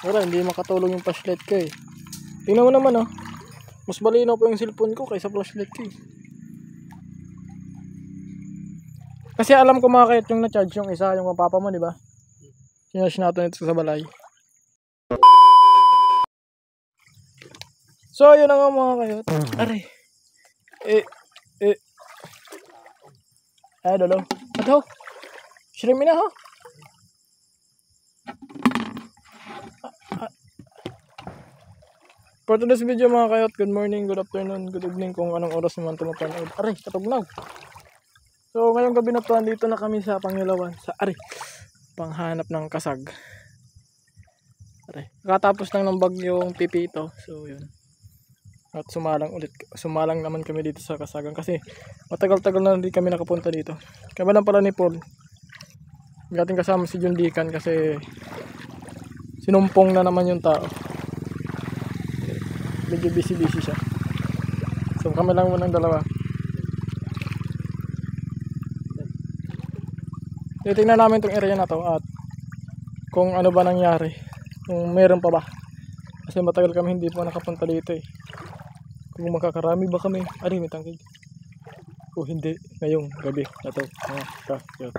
Wala, hindi makatulong yung flashlight ko eh. Tingnan mo naman oh. Mas malinaw po yung cellphone ko kaysa flashlight ko eh. Kasi alam ko mga kayat yung na-charge yung isa, yung kapapa mo, di ba? Sinarge natin ito sa balay. So, yun na nga mga kayat. Aray. Ay, dalo. Ato. Shrimp na ho. For today's video mga kayat, good morning, good afternoon, good evening kung anong oras naman tumapanood. Aray, katugnaw. So, ngayong gabi na to, dito na kami sa Pangilawan. Sa aray, panghanap ng kasag. Aray, katapos lang ng bagyong Pipito. So, yun. At sumalang naman kami dito sa kasagan kasi matagal-tagal na hindi kami nakapunta dito. Kami lang pala ni Paul. Gating kasama si John Dikan kasi sinumpong na naman yung tao. Medyo busy siya. So kami lang muna ng dalawa. Titingnan namin itong area na to at kung ano ba nangyari, kung meron pa ba. Kasi matagal kami hindi po nakapunta dito eh. Kung makakarami ba kami, ay may tangkig. O hindi, ngayong gabi na to. Yun.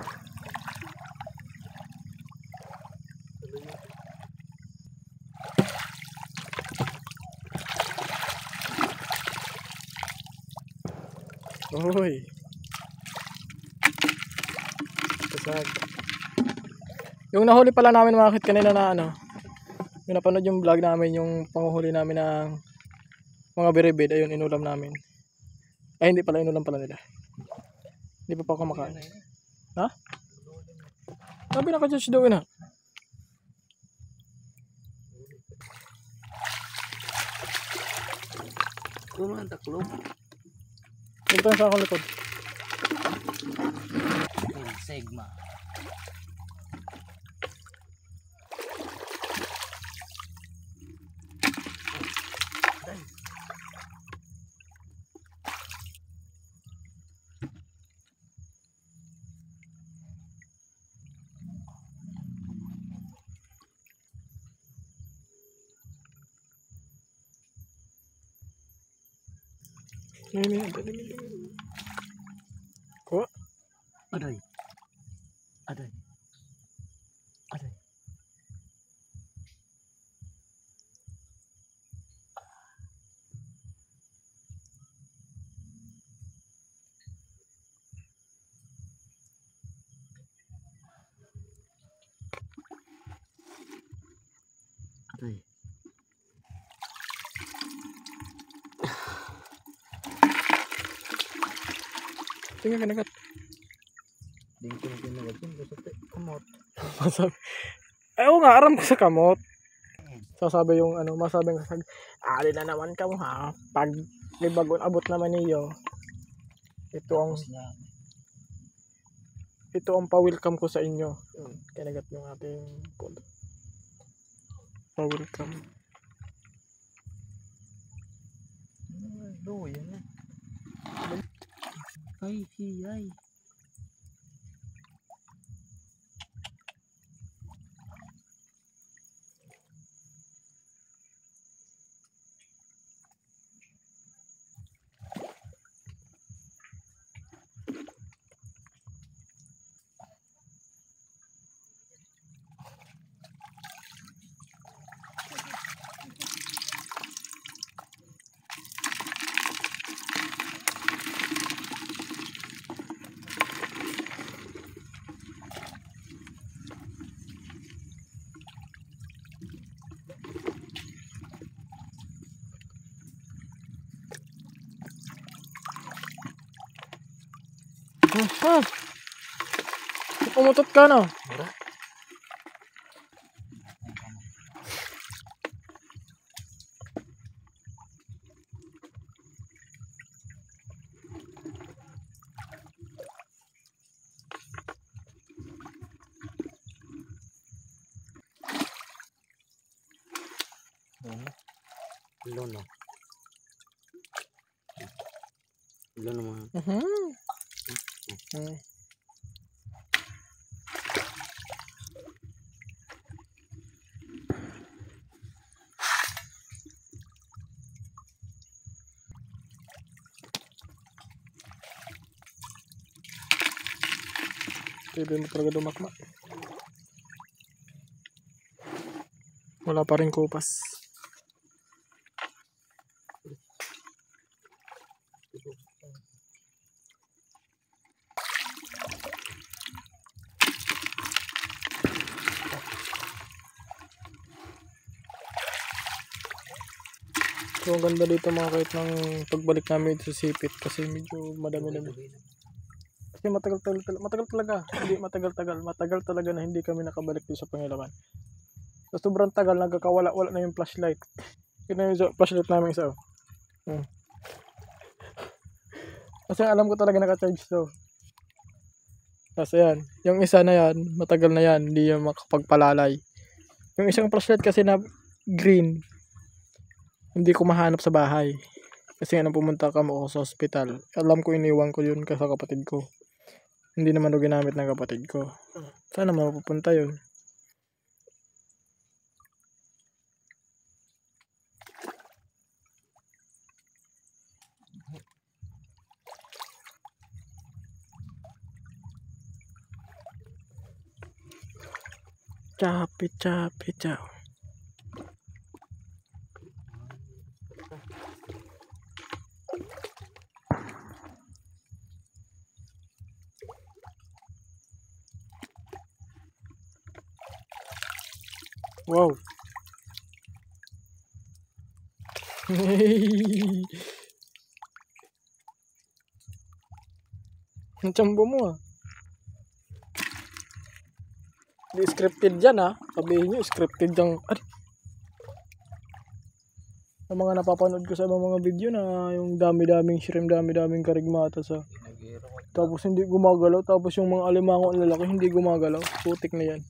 Uy. Kasag. Yung nahuli pala namin mga kit kanina na ano, yung napanood yung vlog namin, yung panguhuli namin ng mga biribid, ayun inulam namin. Ay hindi pala, inulam pala nila. Hindi pa ako kumakain. Ha? Sabi naka-judge daw na. Kuman taklo. Ito sa akong likod. Sigma. Ini. Kok? Aday. Aday. Aday. Aday. Tingnan ka nagat. Ding ko na pinagagin basta kamot. Masabi. Ay, oo nga, aram ko sa kamot. Sasabi yung ano, masabing kasag. Ali na naman ka mo ha. Pag may bagon abot naman niyo. Ito ang pa-welcome ko sa inyo. Kinagat yung ating pod. Pa-welcome. Do yan. Ay, ay. Pumutot ka no? Lono. Lono mga. Pwede mo talaga dumakma. Wala pa rin kupas. So ang ganda dito mga kahit ng pagbalik namin sa sipit kasi medyo madami-dami. Kasi matagal talaga. Hindi matagal talaga na hindi kami nakabalik dito sa Pangilawan. Sa sobrang tagal nagkakawala-wala na yung flashlight. Yun na yung flashlight namin isa. Kasi alam ko talaga naka-charge to. Kasi yan, yung isa na yan, matagal na yan, hindi yung makapagpalalay. Yung isang flashlight kasi na green, hindi ko mahanap sa bahay. Kasi nga nang pumunta kamo sa hospital, alam ko iniwan ko yun sa kapatid ko. Hindi naman ito ginamit ng kapatid ko. Sana mapupunta yun. Capit. Wow. Ang tsambo mo ah. Di scripted dyan ah. Sabihin nyo, scripted yung... Ang mga napapanood ko sa mga video na yung dami-daming shrimp, dami-daming karigmata sa... Tapos hindi gumagalaw. Tapos yung mga alimango ang lalaki hindi gumagalaw. Putik na yan.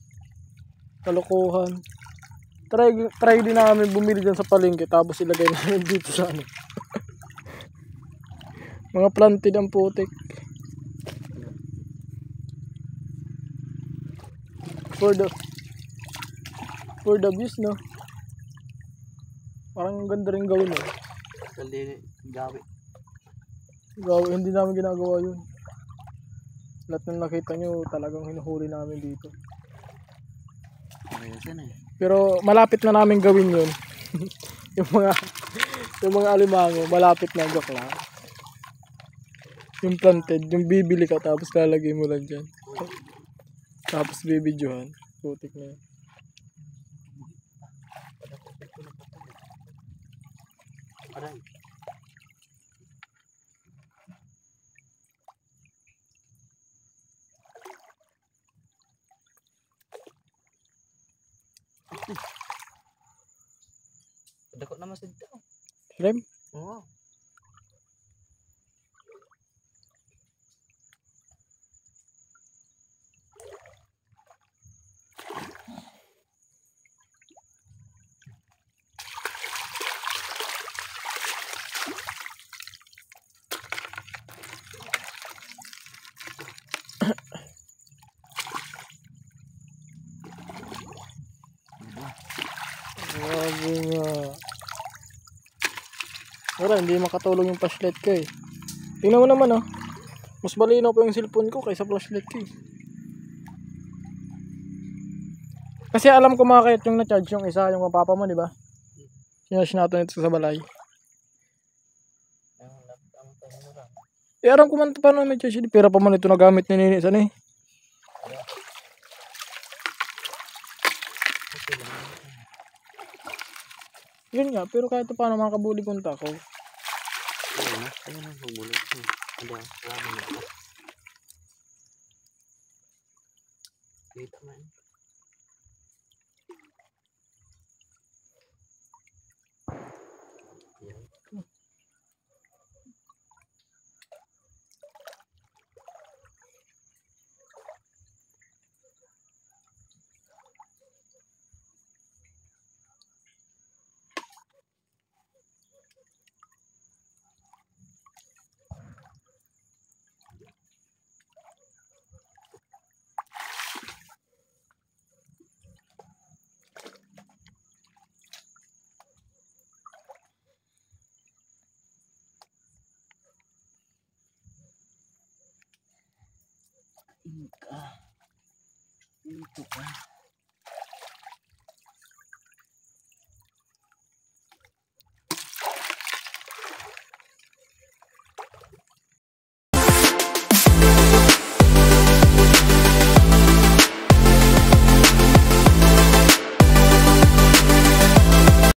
Kalokohan. Try din namin bumili dyan sa palengke. Tapos ilagay namin dito sa ano. Mga planted ang putik. For the views no. Parang ganda rin gawin eh. Gawi, hindi namin ginagawa yun. Lahat ng nakita nyo talagang hinuhuli namin dito. Pero malapit na namin gawin yun. yung mga alimango, malapit na, joke lang. Yung planted, yung bibili ka tapos lalagay mo lang dyan. Tapos bibidyohan. Putik na yun. Dako naman sa dito. Shrimp? Oo. Grabe nga. Wala, hindi makatulong yung flashlight ko eh. Tingnan mo naman oh. Mas malinaw pa yung cellphone ko kaysa flashlight ko eh. Kasi alam ko mga kahit yung na-charge yung isa, yung mapapa mo, di ba? Sinarge natin ito sa balay. Aram ko man ito paano may charge. Pera pa man ito nagamit ni Nini. Sana eh. Yun nga, pero kahit paano makakabuli punta ko. Ayun na, bubulot ko. Ada, marami na ako. Kita man. Ito pa.